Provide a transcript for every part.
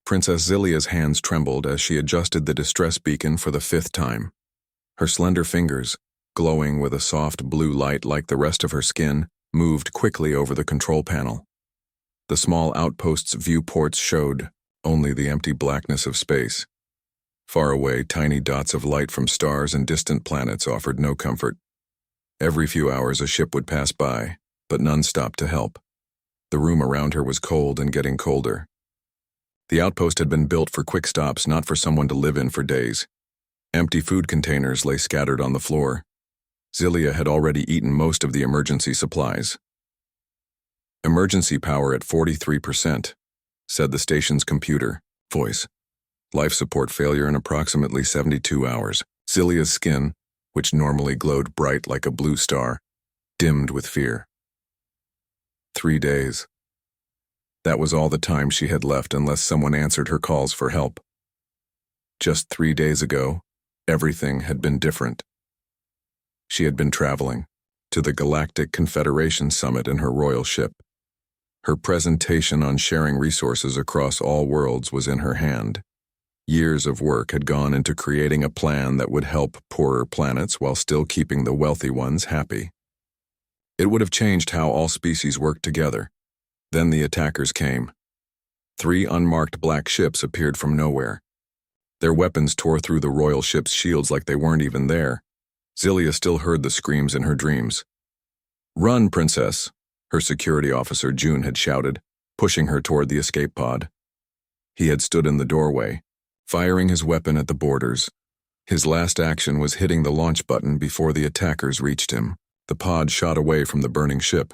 Princess Zilia's hands trembled as she adjusted the distress beacon for the 5th time. Her slender fingers, glowing with a soft blue light like the rest of her skin, moved quickly over the control panel. The small outpost's viewports showed only the empty blackness of space. Far away, tiny dots of light from stars and distant planets offered no comfort. Every few hours a ship would pass by, but none stopped to help. The room around her was cold and getting colder. The outpost had been built for quick stops, not for someone to live in for days. Empty food containers lay scattered on the floor. Zilia had already eaten most of the emergency supplies. "Emergency power at 43%, said the station's computer voice. "Life support failure in approximately 72 hours. Zilia's skin, which normally glowed bright like a blue star, dimmed with fear. 3 days. That was all the time she had left unless someone answered her calls for help. Just 3 days ago, everything had been different. She had been traveling to the Galactic Confederation Summit in her royal ship. Her presentation on sharing resources across all worlds was in her hand. Years of work had gone into creating a plan that would help poorer planets while still keeping the wealthy ones happy. It would have changed how all species worked together. Then the attackers came. 3 unmarked black ships appeared from nowhere. Their weapons tore through the royal ship's shields like they weren't even there. Zilia still heard the screams in her dreams. "Run, princess," her security officer June had shouted, pushing her toward the escape pod. He had stood in the doorway, firing his weapon at the boarders. His last action was hitting the launch button before the attackers reached him. The pod shot away from the burning ship,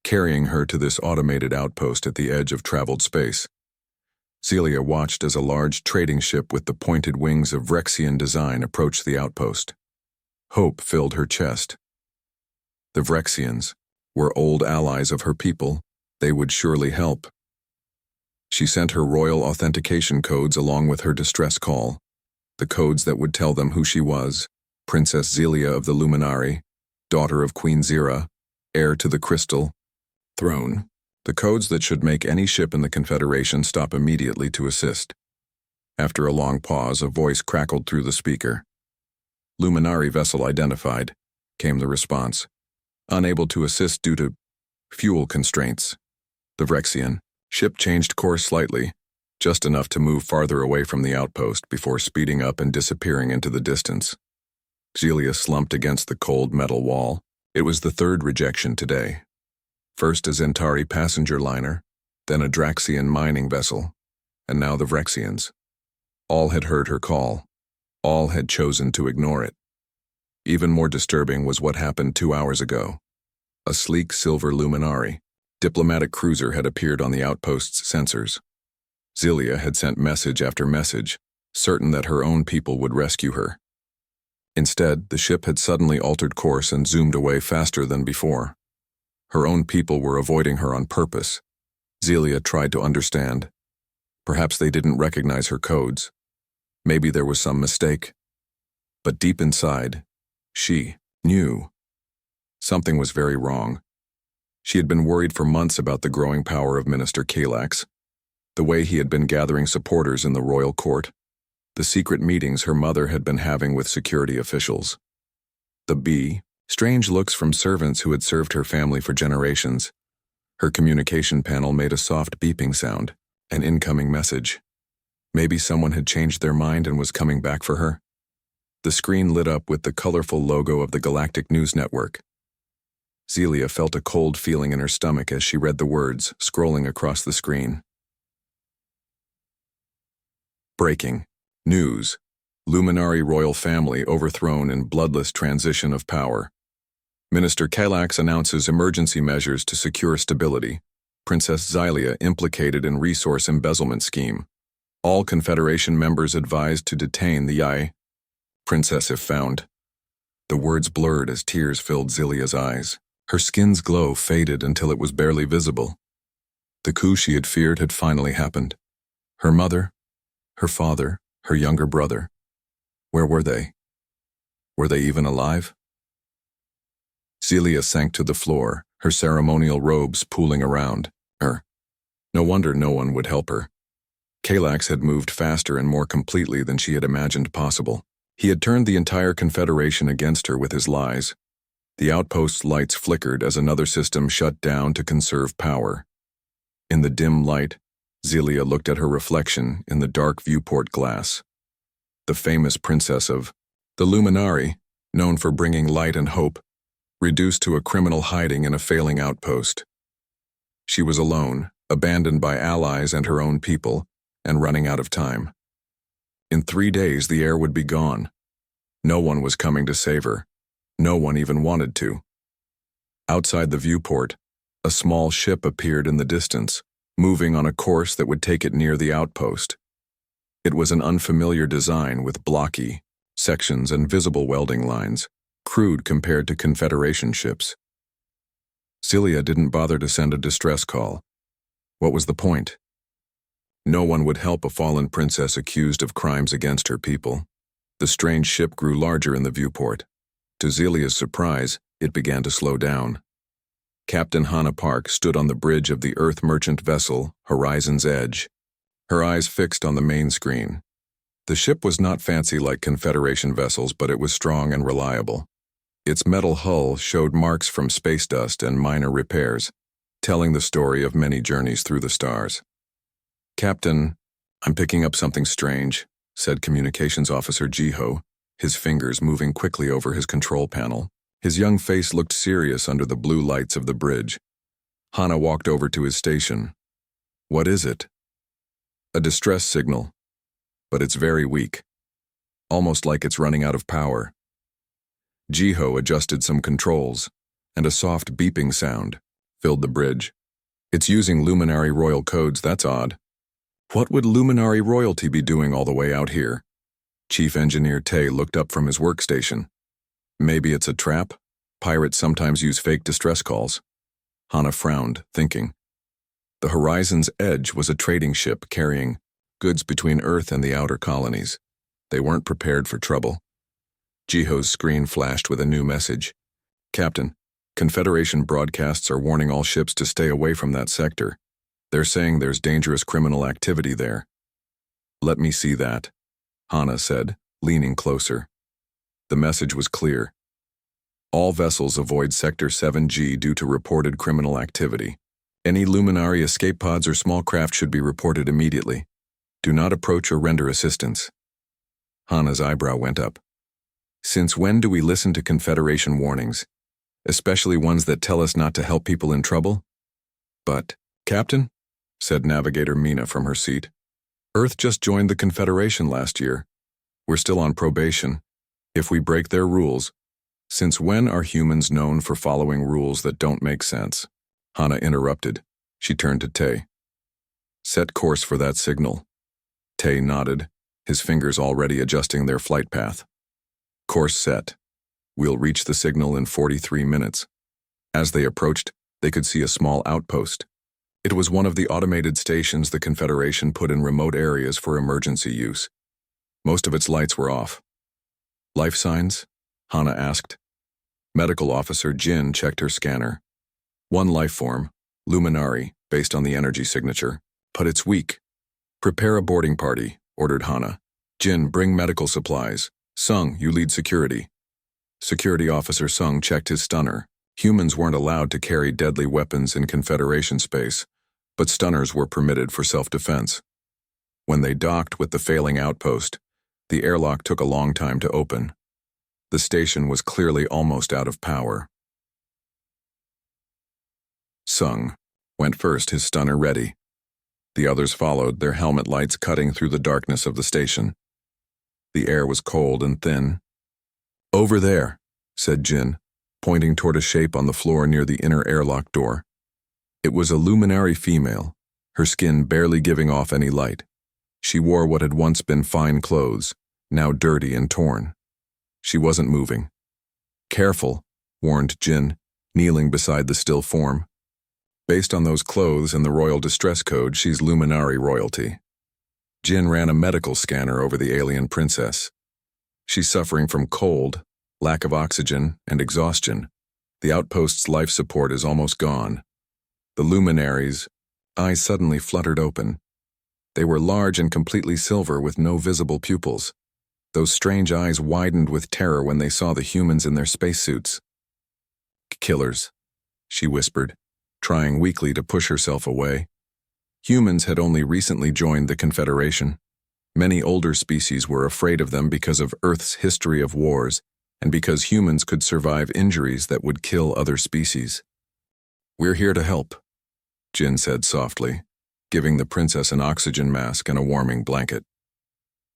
carrying her to this automated outpost at the edge of traveled space. Zilia watched as a large trading ship with the pointed wings of Vrexian design approached the outpost. Hope filled her chest. The Vrexians were old allies of her people. They would surely help. She sent her royal authentication codes along with her distress call, the codes that would tell them who she was, Princess Zilia of the Luminari, daughter of Queen Zira, heir to the Crystal Throne, the codes that should make any ship in the Confederation stop immediately to assist. After a long pause, a voice crackled through the speaker. "Luminari vessel identified," came the response. "Unable to assist due to fuel constraints." The Vrexian ship changed course slightly, just enough to move farther away from the outpost before speeding up and disappearing into the distance. Zilia slumped against the cold metal wall. It was the 3rd rejection today. First a Zentari passenger liner, then a Draxian mining vessel, and now the Vrexians. All had heard her call. All had chosen to ignore it. Even more disturbing was what happened 2 hours ago. A sleek silver Luminari diplomatic cruiser had appeared on the outpost's sensors. Zilia had sent message after message, certain that her own people would rescue her. Instead, the ship had suddenly altered course and zoomed away faster than before. Her own people were avoiding her on purpose. Zilia tried to understand. Perhaps they didn't recognize her codes. Maybe there was some mistake. But deep inside, she knew something was very wrong. She had been worried for months about the growing power of Minister Kalax, the way he had been gathering supporters in the royal court, the secret meetings her mother had been having with security officials. The strange looks from servants who had served her family for generations. Her communication panel made a soft beeping sound, an incoming message. Maybe someone had changed their mind and was coming back for her. The screen lit up with the colorful logo of the Galactic News Network. Zilia felt a cold feeling in her stomach as she read the words, scrolling across the screen. Breaking news. Luminari royal family overthrown in bloodless transition of power. Minister Kalax announces emergency measures to secure stability. Princess Zilia implicated in resource embezzlement scheme. All Confederation members advised to detain the princess if found. The words blurred as tears filled Zilia's eyes. Her skin's glow faded until it was barely visible. The coup she had feared had finally happened. Her mother, her father, her younger brother. Where were they? Were they even alive? Zilia sank to the floor, her ceremonial robes pooling around her. No wonder no one would help her. Kalax had moved faster and more completely than she had imagined possible. He had turned the entire Confederation against her with his lies. The outpost's lights flickered as another system shut down to conserve power. In the dim light, Zelia looked at her reflection in the dark viewport glass. The famous princess of the Luminari, known for bringing light and hope, reduced to a criminal hiding in a failing outpost. She was alone, abandoned by allies and her own people, and running out of time. In 3 days, the heir would be gone. No one was coming to save her. No one even wanted to. Outside the viewport, a small ship appeared in the distance, moving on a course that would take it near the outpost. It was an unfamiliar design with blocky sections and visible welding lines, crude compared to Confederation ships. Zelia didn't bother to send a distress call. What was the point? No one would help a fallen princess accused of crimes against her people. The strange ship grew larger in the viewport. To Zelia's surprise, it began to slow down. Captain Hannah Park stood on the bridge of the Earth merchant vessel, Horizon's Edge, her eyes fixed on the main screen. The ship was not fancy like Confederation vessels, but it was strong and reliable. Its metal hull showed marks from space dust and minor repairs, telling the story of many journeys through the stars. "Captain, I'm picking up something strange," said Communications Officer Jiho, his fingers moving quickly over his control panel. His young face looked serious under the blue lights of the bridge. Hana walked over to his station. "What is it?" "A distress signal, but it's very weak. Almost like it's running out of power." Jiho adjusted some controls, and a soft beeping sound filled the bridge. "It's using Luminary Royal codes, that's odd." "What would Luminary Royalty be doing all the way out here?" Chief Engineer Tay looked up from his workstation. "Maybe it's a trap? Pirates sometimes use fake distress calls." Hana frowned, thinking. The Horizon's Edge was a trading ship carrying goods between Earth and the outer colonies. They weren't prepared for trouble. Jiho's screen flashed with a new message. "Captain, Confederation broadcasts are warning all ships to stay away from that sector. They're saying there's dangerous criminal activity there." "Let me see that," Hana said, leaning closer. The message was clear. "All vessels avoid Sector 7G due to reported criminal activity. Any Luminary escape pods or small craft should be reported immediately. Do not approach or render assistance." Hana's eyebrow went up. "Since when do we listen to Confederation warnings, especially ones that tell us not to help people in trouble?" "But, Captain," said Navigator Mina from her seat, "Earth just joined the Confederation last year. We're still on probation. If we break their rules, since when are humans known for following rules that don't make sense?" Hana interrupted. She turned to Tay. "Set course for that signal." Tay nodded, his fingers already adjusting their flight path. "Course set. We'll reach the signal in 43 minutes. As they approached, they could see a small outpost. It was one of the automated stations the Confederation put in remote areas for emergency use. Most of its lights were off. "Life signs?" Hana asked. Medical Officer Jin checked her scanner. "One life form, Luminari, based on the energy signature, but it's weak." "Prepare a boarding party," ordered Hana. "Jin, bring medical supplies. Sung, you lead security." Security Officer Sung checked his stunner. Humans weren't allowed to carry deadly weapons in Confederation space, but stunners were permitted for self-defense. When they docked with the failing outpost, the airlock took a long time to open. The station was clearly almost out of power. Sung went first, his stunner ready. The others followed, their helmet lights cutting through the darkness of the station. The air was cold and thin. "Over there," said Jin, pointing toward a shape on the floor near the inner airlock door. It was a Luminary female, her skin barely giving off any light. She wore what had once been fine clothes, now dirty and torn. She wasn't moving. "Careful," warned Jin, kneeling beside the still form. "Based on those clothes and the royal distress code, she's Luminary royalty." Jin ran a medical scanner over the alien princess. "She's suffering from cold, lack of oxygen, and exhaustion. The outpost's life support is almost gone." The Luminary's eyes suddenly fluttered open. They were large and completely silver with no visible pupils. Those strange eyes widened with terror when they saw the humans in their spacesuits. Killers, she whispered, trying weakly to push herself away. Humans had only recently joined the Confederation. Many older species were afraid of them because of Earth's history of wars and because humans could survive injuries that would kill other species. "We're here to help," Jin said softly, giving the princess an oxygen mask and a warming blanket.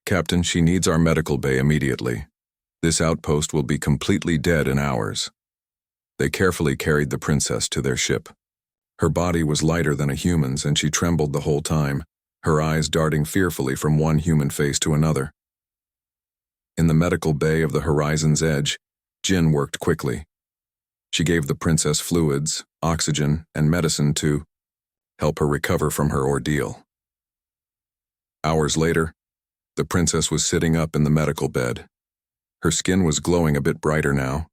"Captain, she needs our medical bay immediately. This outpost will be completely dead in hours." They carefully carried the princess to their ship. Her body was lighter than a human's, and she trembled the whole time, her eyes darting fearfully from one human face to another. In the medical bay of the horizon's edge, Jin worked quickly. She gave the princess fluids, oxygen, and medicine to help her recover from her ordeal. Hours later, the princess was sitting up in the medical bed. Her skin was glowing a bit brighter now,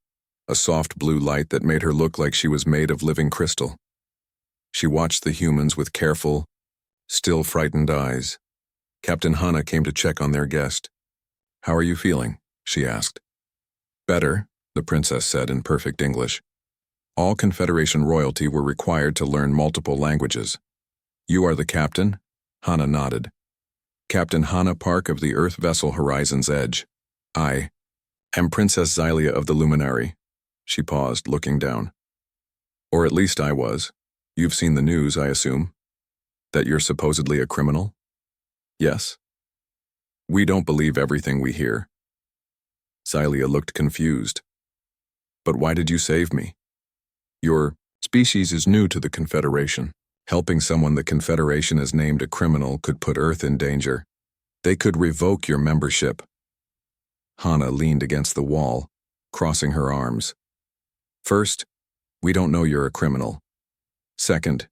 a soft blue light that made her look like she was made of living crystal. She watched the humans with careful, still frightened eyes. Captain Hana came to check on their guest. "How are you feeling?" she asked. "Better," the princess said in perfect English. All Confederation royalty were required to learn multiple languages. "You are the captain?" Hana nodded. "Captain Hana Park of the Earth vessel Horizon's Edge. I am Princess Xylia of the Luminary." She paused, looking down. "Or at least I was. You've seen the news, I assume? That you're supposedly a criminal?" "Yes." "We don't believe everything we hear." Xylia looked confused. "But why did you save me?" "Your species is new to the Confederation. Helping someone the Confederation has named a criminal could put Earth in danger. They could revoke your membership." Hana leaned against the wall, crossing her arms. "First, we don't know you're a criminal. Second,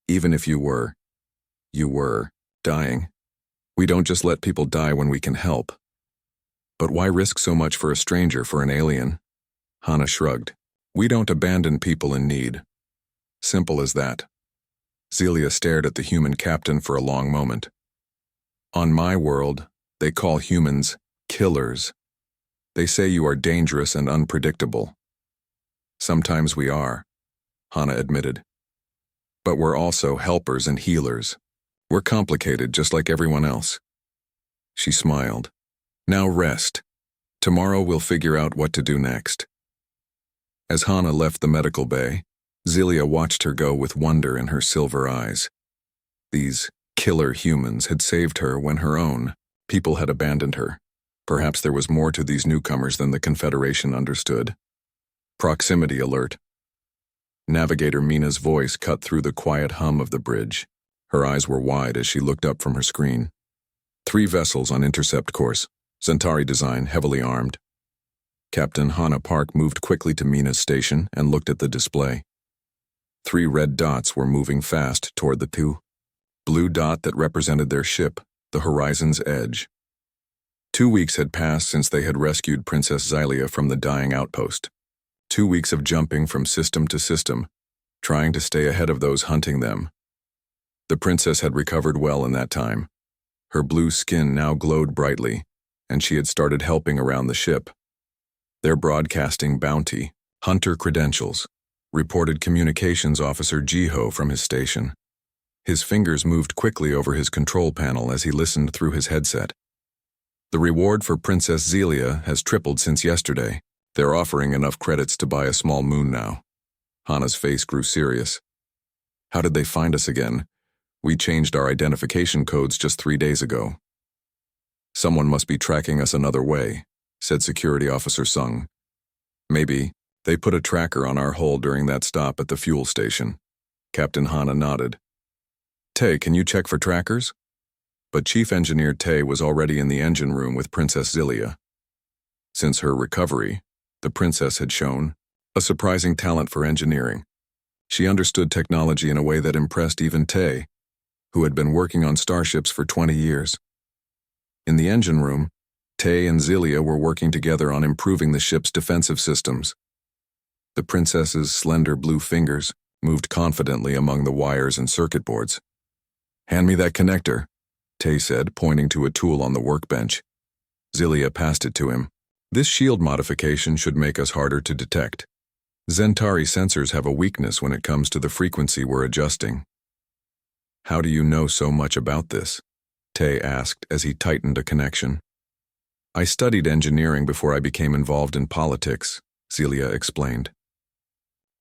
even if you were dying. We don't just let people die when we can help. But why risk so much for a stranger, for an alien?" Hana shrugged. "We don't abandon people in need. Simple as that." Xylia stared at the human captain for a long moment. "On my world, they call humans killers. They say you are dangerous and unpredictable." "Sometimes we are," Hana admitted. "But we're also helpers and healers. We're complicated just like everyone else." She smiled. "Now rest. Tomorrow we'll figure out what to do next." As Hana left the medical bay, Xylia watched her go with wonder in her silver eyes. These killer humans had saved her when her own people had abandoned her. Perhaps there was more to these newcomers than the Confederation understood. Proximity alert. Navigator Mina's voice cut through the quiet hum of the bridge. Her eyes were wide as she looked up from her screen. 3 vessels on intercept course, Centauri design, heavily armed. Captain Hana Park moved quickly to Mina's station and looked at the display. 3 red dots were moving fast toward the 2. Blue dot that represented their ship, the Horizon's Edge. 2 weeks had passed since they had rescued Princess Xylia from the dying outpost. 2 weeks of jumping from system to system, trying to stay ahead of those hunting them. The princess had recovered well in that time. Her blue skin now glowed brightly, and she had started helping around the ship. They're broadcasting bounty, hunter credentials, reported Communications Officer Jiho from his station. His fingers moved quickly over his control panel as he listened through his headset. "The reward for Princess Xylia has tripled since yesterday. They're offering enough credits to buy a small moon now." Hana's face grew serious. "How did they find us again? We changed our identification codes just 3 days ago." "Someone must be tracking us another way," said Security Officer Sung. "Maybe they put a tracker on our hull during that stop at the fuel station." Captain Hana nodded. "Tay, can you check for trackers?" But Chief Engineer Tay was already in the engine room with Princess Xylia. Since her recovery, the princess had shown a surprising talent for engineering. She understood technology in a way that impressed even Tay, who had been working on starships for 20 years. In the engine room, Tay and Xylia were working together on improving the ship's defensive systems. The princess's slender blue fingers moved confidently among the wires and circuit boards. "Hand me that connector," Tay said, pointing to a tool on the workbench. Zelia passed it to him. This shield modification should make us harder to detect. Zentari sensors have a weakness when it comes to the frequency we're adjusting. How do you know so much about this? Tay asked as he tightened a connection. I studied engineering before I became involved in politics, Zelia explained.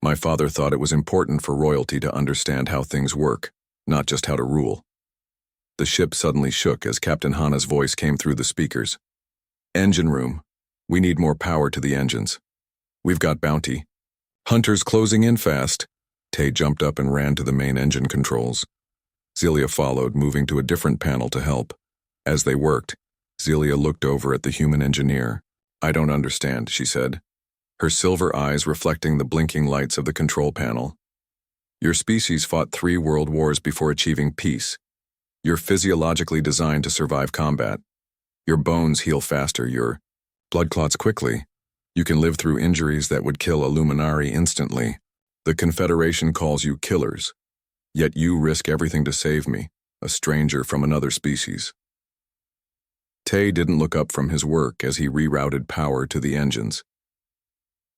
My father thought it was important for royalty to understand how things work, not just how to rule. The ship suddenly shook as Captain Hana's voice came through the speakers. Engine room. We need more power to the engines. We've got bounty. Hunters closing in fast. Tay jumped up and ran to the main engine controls. Zelia followed, moving to a different panel to help. As they worked, Zelia looked over at the human engineer. I don't understand, she said, her silver eyes reflecting the blinking lights of the control panel. Your species fought 3 world wars before achieving peace. You're physiologically designed to survive combat. Your bones heal faster, your blood clots quickly. You can live through injuries that would kill a Luminari instantly. The Confederation calls you killers. Yet you risk everything to save me, a stranger from another species. Tay didn't look up from his work as he rerouted power to the engines.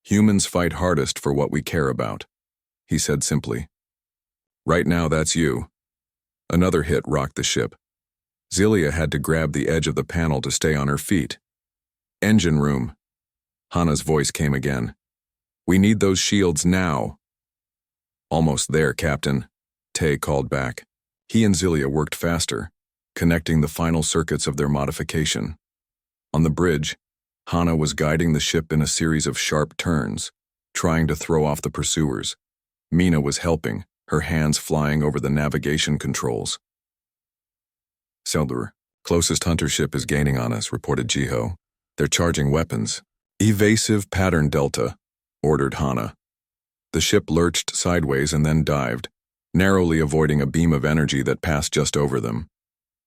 Humans fight hardest for what we care about, he said simply. Right now, that's you. Another hit rocked the ship. Zelia had to grab the edge of the panel to stay on her feet. Engine room. Hana's voice came again. We need those shields now. Almost there, Captain, Tay called back. He and Zelia worked faster, connecting the final circuits of their modification. On the bridge, Hana was guiding the ship in a series of sharp turns, trying to throw off the pursuers. Mina was helping, her hands flying over the navigation controls. Seldor, closest hunter ship is gaining on us, reported Jiho. They're charging weapons. Evasive pattern delta, ordered Hana. The ship lurched sideways and then dived, narrowly avoiding a beam of energy that passed just over them.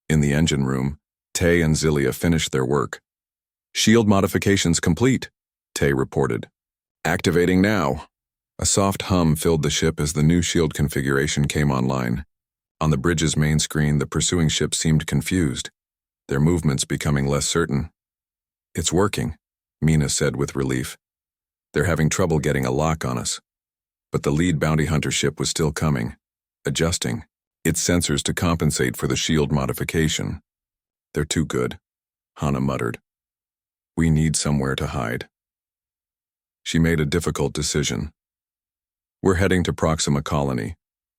In the engine room, Tay and Zelia finished their work. Shield modifications complete, Tay reported. Activating now. A soft hum filled the ship as the new shield configuration came online. On the bridge's main screen, the pursuing ship seemed confused, their movements becoming less certain. It's working, Mina said with relief. They're having trouble getting a lock on us. But the lead bounty hunter ship was still coming, adjusting its sensors to compensate for the shield modification. They're too good, Hana muttered. We need somewhere to hide. She made a difficult decision. We're heading to Proxima Colony.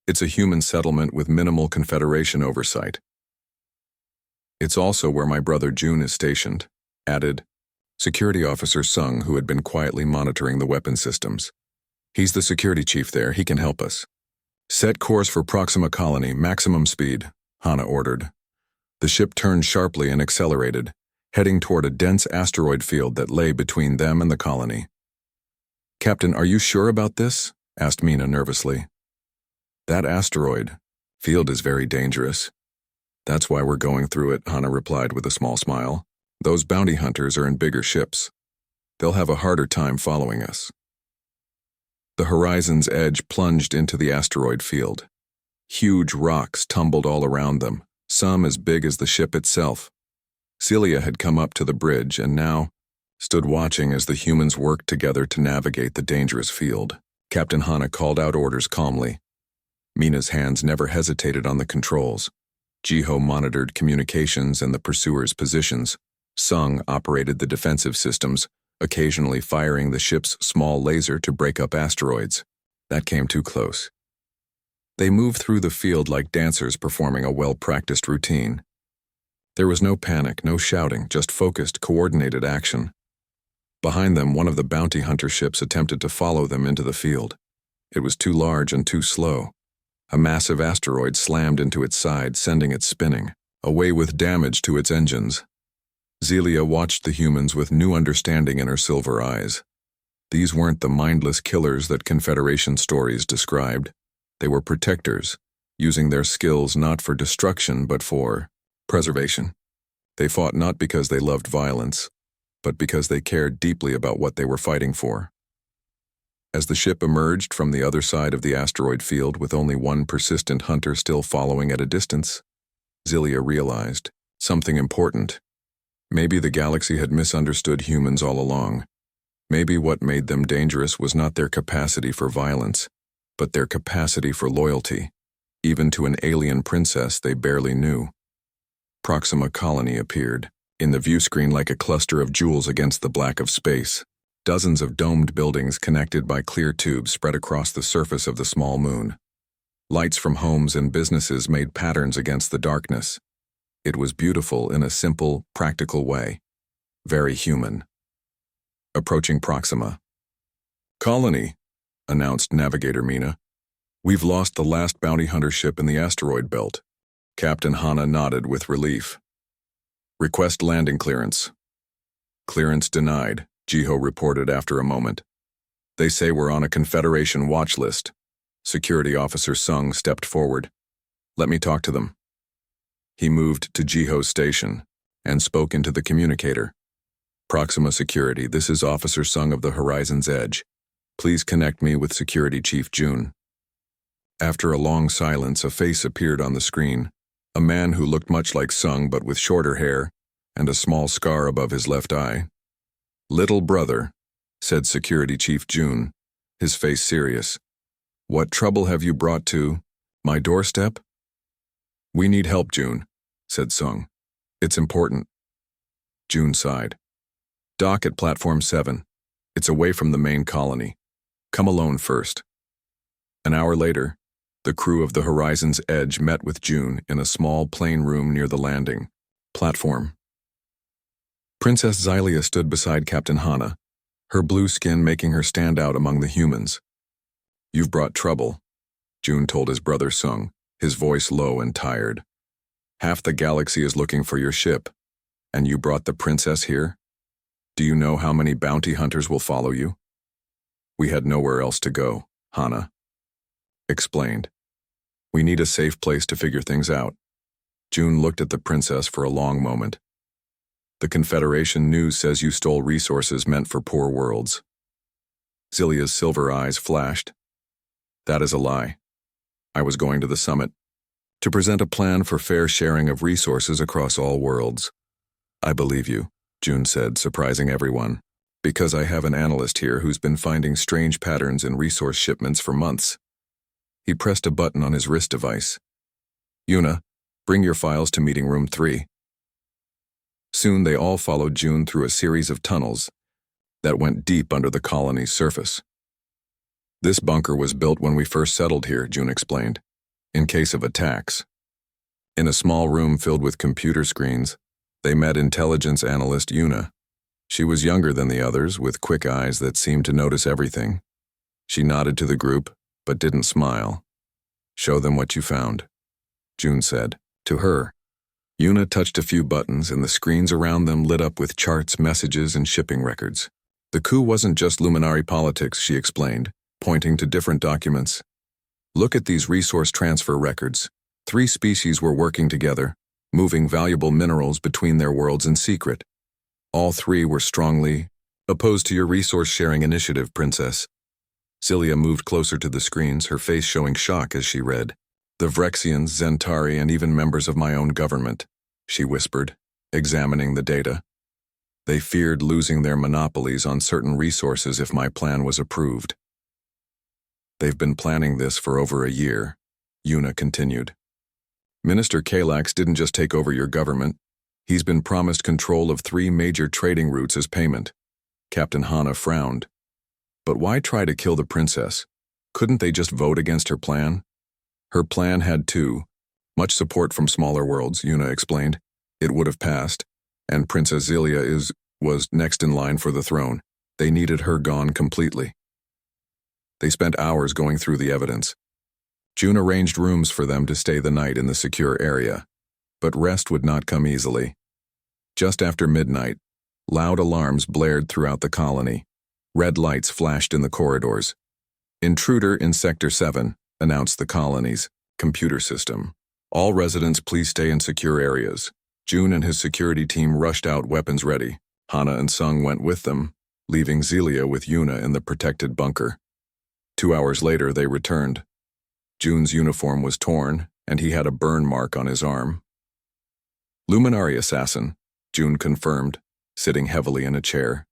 It's a human settlement with minimal Confederation oversight. It's also where my brother June is stationed, added Security Officer Sung, who had been quietly monitoring the weapon systems. He's the security chief there, he can help us. Set course for Proxima Colony, maximum speed, Hana ordered. The ship turned sharply and accelerated, heading toward a dense asteroid field that lay between them and the colony. Captain, are you sure about this? Asked Mina nervously. That asteroid field is very dangerous. That's why we're going through it, Hana replied with a small smile. Those bounty hunters are in bigger ships. They'll have a harder time following us. The horizon's edge plunged into the asteroid field. Huge rocks tumbled all around them, some as big as the ship itself. Celia had come up to the bridge and now stood watching as the humans worked together to navigate the dangerous field. Captain Hana called out orders calmly. Mina's hands never hesitated on the controls. Jiho monitored communications and the pursuers' positions. Sung operated the defensive systems, occasionally firing the ship's small laser to break up asteroids. That came too close. They moved through the field like dancers performing a well-practiced routine. There was no panic, no shouting, just focused, coordinated action. Behind them, one of the bounty hunter ships attempted to follow them into the field. It was too large and too slow. A massive asteroid slammed into its side, sending it spinning, away with damage to its engines. Zelia watched the humans with new understanding in her silver eyes. These weren't the mindless killers that Confederation stories described. They were protectors, using their skills not for destruction but for preservation. They fought not because they loved violence, but because they cared deeply about what they were fighting for. As the ship emerged from the other side of the asteroid field with only one persistent hunter still following at a distance, Zelia realized something important. Maybe the galaxy had misunderstood humans all along. Maybe what made them dangerous was not their capacity for violence, but their capacity for loyalty, even to an alien princess they barely knew. Proxima Colony appeared, in the view screen like a cluster of jewels against the black of space. Dozens of domed buildings connected by clear tubes spread across the surface of the small moon. Lights from homes and businesses made patterns against the darkness. It was beautiful in a simple, practical way. Very human. Approaching Proxima. "Colony," announced Navigator Mina. "We've lost the last bounty hunter ship in the asteroid belt." Captain Hana nodded with relief. "Request landing clearance." "Clearance denied," Jiho reported after a moment. "They say we're on a Confederation watch list." Security Officer Sung stepped forward. "Let me talk to them." He moved to Jiho's station and spoke into the communicator. "Proxima Security, this is Officer Sung of the Horizon's Edge. Please connect me with Security Chief June." After a long silence, a face appeared on the screen, a man who looked much like Sung but with shorter hair and a small scar above his left eye. "Little brother," said Security Chief June, his face serious. "What trouble have you brought to my doorstep?" "We need help, June," said Sung. "It's important." June sighed. "Dock at Platform 7. It's away from the main colony. Come alone first." An hour later, the crew of the Horizon's Edge met with June in a small plain room near the landing platform. Princess Xylia stood beside Captain Hana, her blue skin making her stand out among the humans. "You've brought trouble," June told his brother Sung, his voice low and tired. "Half the galaxy is looking for your ship, and you brought the princess here? Do you know how many bounty hunters will follow you?" "We had nowhere else to go," Hana explained. "We need a safe place to figure things out." June looked at the princess for a long moment. "The Confederation news says you stole resources meant for poor worlds." Zilia's silver eyes flashed. "That is a lie. I was going to the summit to present a plan for fair sharing of resources across all worlds." "I believe you," June said, surprising everyone, "because I have an analyst here who's been finding strange patterns in resource shipments for months." He pressed a button on his wrist device. "Yuna, bring your files to meeting room 3. Soon they all followed June through a series of tunnels that went deep under the colony's surface. "This bunker was built when we first settled here," June explained, "in case of attacks." In a small room filled with computer screens, they met intelligence analyst Yuna. She was younger than the others, with quick eyes that seemed to notice everything. She nodded to the group, but didn't smile. "Show them what you found," June said. To her, Yuna touched a few buttons and the screens around them lit up with charts, messages, and shipping records. "The coup wasn't just Luminary politics," she explained, pointing to different documents. "Look at these resource transfer records. 3 species were working together, moving valuable minerals between their worlds in secret. All 3 were strongly opposed to your resource-sharing initiative, Princess." Xylia moved closer to the screens, her face showing shock as she read. "The Vrexians, Zentari, and even members of my own government," she whispered, examining the data. "They feared losing their monopolies on certain resources if my plan was approved." "They've been planning this for over a year," Yuna continued. "Minister Kalax didn't just take over your government. He's been promised control of 3 major trading routes as payment." Captain Hana frowned. "But why try to kill the princess? Couldn't they just vote against her plan?" "Her plan had much support from smaller worlds," Yuna explained. "It would have passed, and Princess Xylia was next in line for the throne. They needed her gone completely." They spent hours going through the evidence. June arranged rooms for them to stay the night in the secure area, but rest would not come easily. Just after midnight, loud alarms blared throughout the colony. Red lights flashed in the corridors. "Intruder in Sector 7, announced the colony's computer system. "All residents please stay in secure areas." June and his security team rushed out, weapons ready. Hana and Sung went with them, leaving Xylia with Yuna in the protected bunker. 2 hours later, they returned. June's uniform was torn, and he had a burn mark on his arm. Luminary assassin, June confirmed, sitting heavily in a chair.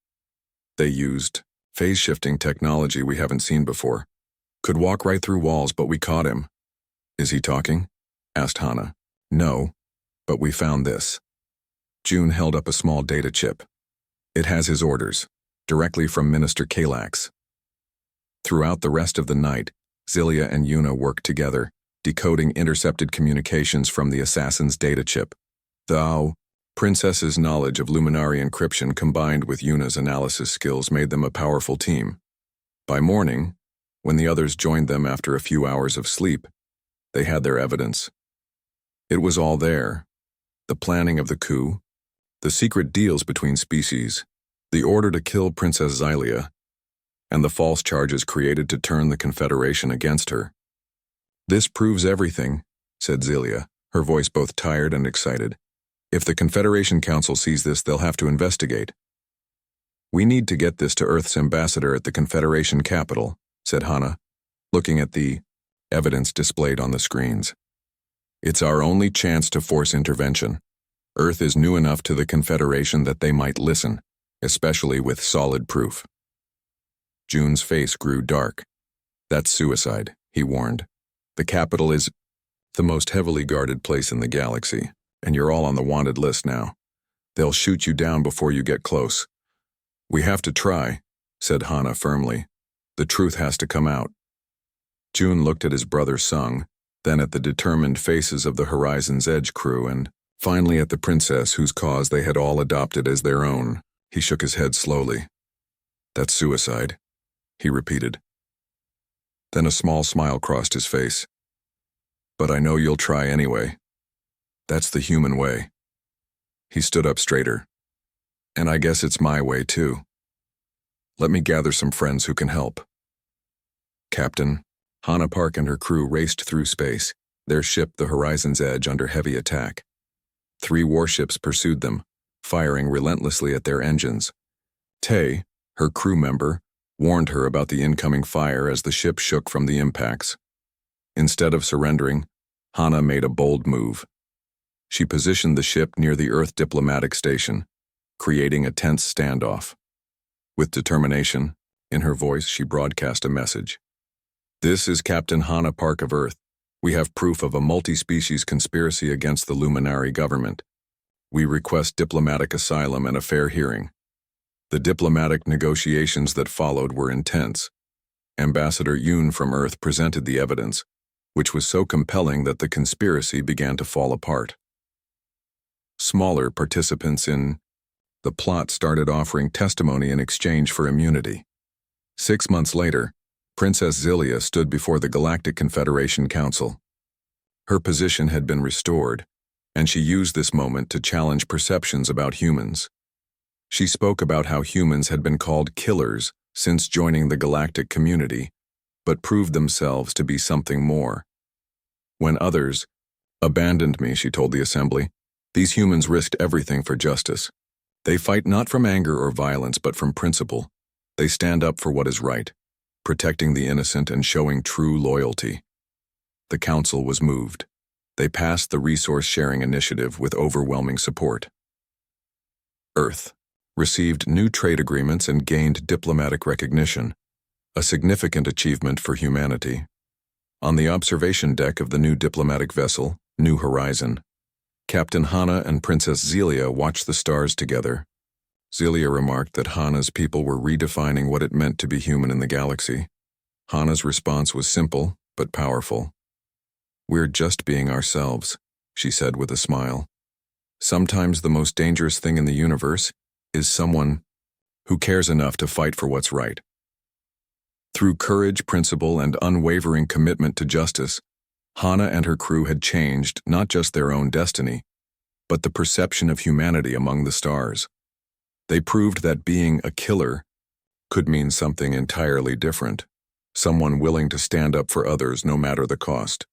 They used phase-shifting technology we haven't seen before. Could walk right through walls, but we caught him. Is he talking? Asked Hana. No, but we found this. June held up a small data chip. It has his orders, directly from Minister Kalax. Throughout the rest of the night, Zilia and Yuna worked together, decoding intercepted communications from the assassin's data chip. The Princess's knowledge of Luminary encryption combined with Yuna's analysis skills made them a powerful team. By morning, when the others joined them after a few hours of sleep, they had their evidence. It was all there. The planning of the coup, the secret deals between species, the order to kill Princess Xylia, and the false charges created to turn the Confederation against her. This proves everything, said Xylia, her voice both tired and excited. If the Confederation Council sees this, they'll have to investigate. We need to get this to Earth's ambassador at the Confederation capital, said Hana, looking at the evidence displayed on the screens. It's our only chance to force intervention. Earth is new enough to the Confederation that they might listen, especially with solid proof. June's face grew dark. That's suicide, he warned. The capital is the most heavily guarded place in the galaxy, and you're all on the wanted list now. They'll shoot you down before you get close. We have to try, said Hana firmly. The truth has to come out. June looked at his brother Sung, then at the determined faces of the Horizon's Edge crew, and finally at the princess whose cause they had all adopted as their own. He shook his head slowly. That's suicide, he repeated. Then a small smile crossed his face. But I know you'll try anyway. That's the human way. He stood up straighter. And I guess it's my way too. Let me gather some friends who can help. Captain, Hana Park and her crew raced through space, their ship the Horizon's Edge under heavy attack. 3 warships pursued them, firing relentlessly at their engines. Tay, her crew member, warned her about the incoming fire as the ship shook from the impacts. Instead of surrendering, Hana made a bold move. She positioned the ship near the Earth diplomatic station, creating a tense standoff. With determination, in her voice she broadcast a message. This is Captain Hana Park of Earth. We have proof of a multi-species conspiracy against the Luminary government. We request diplomatic asylum and a fair hearing. The diplomatic negotiations that followed were intense. Ambassador Yoon from Earth presented the evidence, which was so compelling that the conspiracy began to fall apart. Smaller participants in the plot started offering testimony in exchange for immunity. 6 months later, Princess Xylia stood before the Galactic Confederation Council. Her position had been restored, and she used this moment to challenge perceptions about humans. She spoke about how humans had been called killers since joining the galactic community, but proved themselves to be something more. When others abandoned me, she told the assembly, these humans risked everything for justice. They fight not from anger or violence, but from principle. They stand up for what is right, protecting the innocent and showing true loyalty. The council was moved. They passed the resource-sharing initiative with overwhelming support. Earth received new trade agreements and gained diplomatic recognition, a significant achievement for humanity. On the observation deck of the new diplomatic vessel, New Horizon, Captain Hana and Princess Xylia watched the stars together. Xylia remarked that Hana's people were redefining what it meant to be human in the galaxy. Hana's response was simple, but powerful. We're just being ourselves, she said with a smile. Sometimes the most dangerous thing in the universe is someone who cares enough to fight for what's right. Through courage, principle, and unwavering commitment to justice, Hana and her crew had changed not just their own destiny, but the perception of humanity among the stars. They proved that being a killer could mean something entirely different, someone willing to stand up for others no matter the cost.